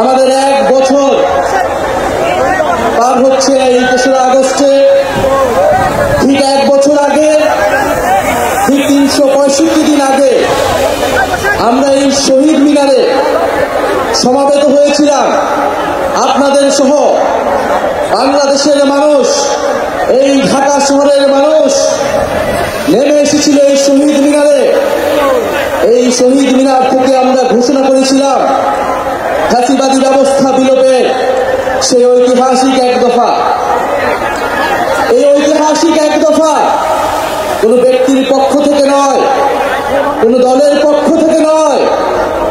আমাদের 1 বছর পার হচ্ছে এই 3রা আগস্টে। ঠিক 1 বছর আগে, ঠিক 365 দিন আগে আমরা এই শহীদ মিনারে সমাবেত হয়েছিলাম। আপনাদের সহ বাংলাদেশের মানুষ, এই ঢাকা শহরের মানুষ নেমে এসেছিল এই শহীদ মিনারে। এই শহীদ মিনার থেকে আমরা ঘোষণা করেছিলাম ফ্যাসিবাদী ব্যবস্থা বিলোপের সেই ঐতিহাসিক 1 দফা। এই ঐতিহাসিক 1 দফা কোনো ব্যক্তির পক্ষ থেকে নয়, কোনো দলের পক্ষ থেকে নয়,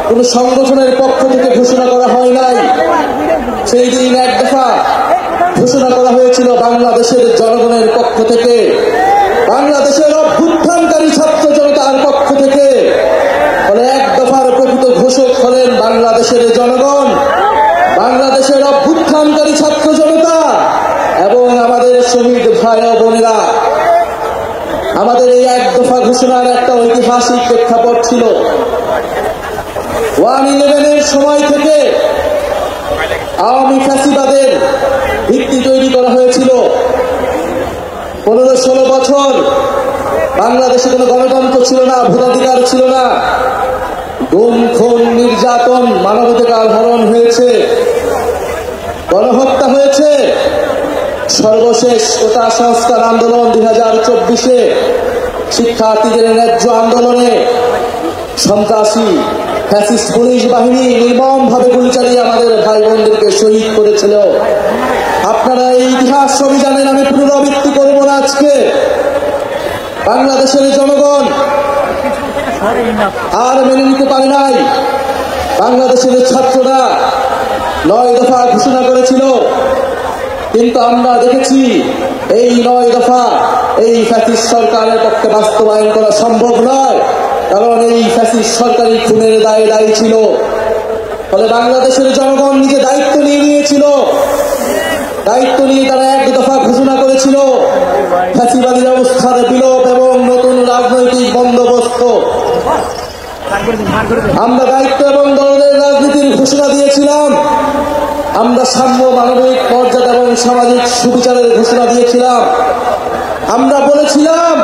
কোনো সংগঠনের পক্ষ থেকে ঘোষণা করা হয় নাই। সেই দিন 1 দফা ঘোষণা করা হয়েছিল বাংলাদেশের জনগণের পক্ষ থেকে, বাংলাদেশের অভ্যুত্থানকারী ছাত্র জনতার পক্ষ থেকে। ফলে 1 দফার প্রকৃত ঘোষক হলেন বাংলাদেশের জনগণ, বাংলাদেশের অভ্যুত্থানকারী ছাত্র জনতা এবং আমাদের শহীদ ভাই ও বোনেরা। আমাদের এই 1 দফা ঘোষণার একটা ঐতিহাসিক প্রেক্ষাপট ছিল। 1/11-এর সময় থেকে আওয়ামী ফ্যাসিবাদের ভিত্তি তৈরি করা হয়েছিল। 15-16 বছর বাংলাদেশে কোনো গণতন্ত্র ছিল না, ভোটাধিকার ছিল না, গুম খুন নির্যাতন, মানবাধিকার হরণ হয়েছে, গণহত্যা হয়েছে। সর্বশেষ কোটা সংস্কার আন্দোলন 2024-এ শিক্ষার্থীদের ন্যায্য আন্দোলনে সন্ত্রাসী ফ্যাসিস্ট পুলিশ বাহিনী নির্মমভাবে গুলি চালিয়ে আমাদের ভাই বোনদেরকে শহীদ করেছিল। আপনারা এই ইতিহাস সবই জানেন, আমি পুনরাবৃত্তি করব না। আজকে বাংলাদেশের জনগণ আর মেনে নিতে পারে নাই। বাংলাদেশের ছাত্ররা 9 দফা ঘোষণা করেছিল, কিন্তু আমরা দেখেছি এই 9 দফা এই ফ্যাসিস্ট সরকারের পক্ষে বাস্তবায়ন করা সম্ভব নয়, কারণ এই ফ্যাসিস্ট সরকারি খুনের দায়ে দায়ী ছিল। ফলে বাংলাদেশের জনগণ নিজে দায়িত্ব নিয়ে নিয়েছিল। দায়িত্ব নিয়ে তারা 1 দফা ঘোষণা করেছিল ফ্যাসিবাদী ব্যবস্থার বিলোপ এবং নতুন রাজনৈতিক বন্দোবস্ত। আমরা দায়িত্ব এবং দলের রাজনীতির ঘোষণা দিয়েছিলাম। আমরা সাম্য, মানবিক মর্যাদা এবং সামাজিক সুবিচারের ঘোষণা দিয়েছিলাম। আমরা বলেছিলাম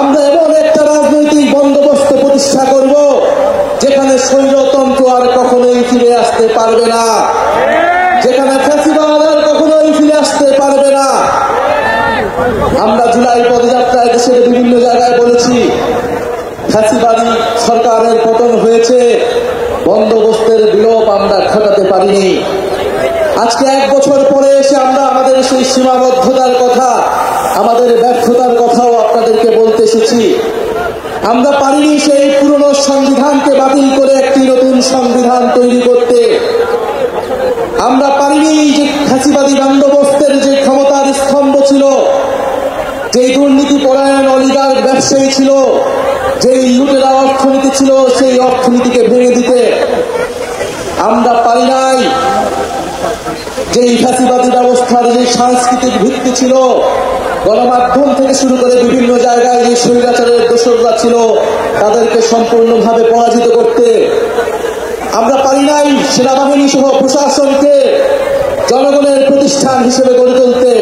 আমরা এমন একটা রাজনৈতিক বন্দোবস্ত প্রতিষ্ঠা করব যেখানে স্বৈরতন্ত্র আর কখনোই ফিরে আসতে পারবে না, যেখানে ফ্যাসিবাদ আর কখনোই ফিরে আসতে পারবে না। আমরা জুলাই পদযাত্রায় দেশের বিভিন্ন জায়গায় বলেছি ফ্যাসিবাদী সরকারের পতন হয়েছে, বন্দোবস্তের বিলোপ আমরা ঘটাতে পারিনি। আজকে 1 বছর পরে এসে আমরা আমাদের সেই সীমাবদ্ধতার কথা, আমাদের ব্যর্থতার কথাও আপনাদেরকে বলতে এসেছি। আমরা পারিনি সেই পুরনো সংবিধানকে বাতিল করে একটি নতুন সংবিধান তৈরি করতে। আমরা পারিনি যে ফ্যাসিবাদী বন্দোবস্তের যে ক্ষমতার স্তম্ভ ছিল, যে দুর্নীতি পরায়ণ অলিগার্ক ব্যবসায়ী ছিল, যে লুটেরা অর্থনীতি ছিল, সেই অর্থনীতিকে ভেঙে দিতে। আমরা পারি নাই যে ফ্যাসিবাদী ব্যবস্থার যে সাংস্কৃতিক ভিত্তি ছিল, গণমাধ্যম থেকে শুরু করে বিভিন্ন জায়গায় যে স্বৈরাচারের দোসররা ছিল তাদেরকে সম্পূর্ণভাবে পরাজিত করতে। আমরা পারি নাই সেনাবাহিনী সহ প্রশাসনকে জনগণের প্রতিষ্ঠান হিসেবে গড়ে তুলতে।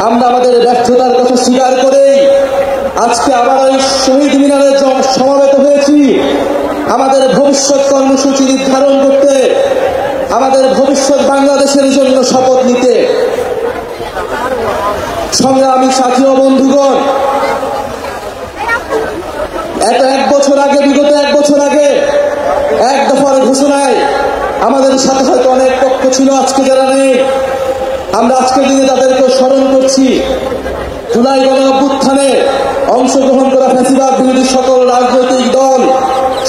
আমরা আমাদের ব্যর্থতার কথা স্বীকার করেই আজকে আবার এই শহীদ মিনারে সমাবেত হয়েছি আমাদের ভবিষ্যৎ কর্মসূচি নির্ধারণ করতে, আমাদের ভবিষ্যৎ বাংলাদেশের জন্য শপথ নিতে। সংগ্রামী সাথী ও বন্ধুগণ, বিগত 1 বছর আগে 1 দফার ঘোষণায় আমাদের সাথে হয়তো অনেক পক্ষ ছিল, আজকে যারা নেই আমরা আজকের দিনে তাদেরকে স্মরণ করছি। জুলাই গণঅভ্যুত্থানে অংশগ্রহণ করা ফ্যাসিবাদ বিরোধী সকল রাজনৈতিক দল,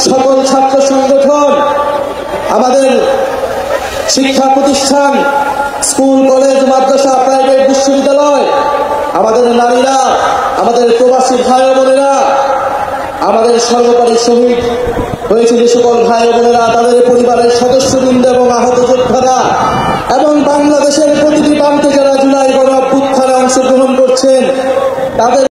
সকল ছাত্র সংগঠন, আমাদের শিক্ষা প্রতিষ্ঠান, স্কুল, কলেজ, মাদ্রাসা, প্রাইভেট, বিশ্ববিদ্যালয়, আমাদের নারীরা, আমাদের প্রবাসী ভাই বোনেরা, আমাদের সর্বোপরি শহীদ হয়েছে যে সকল ভাই বোনেরা, তাদের পরিবারের সদস্যবৃন্দ এবং আহত যোদ্ধারা,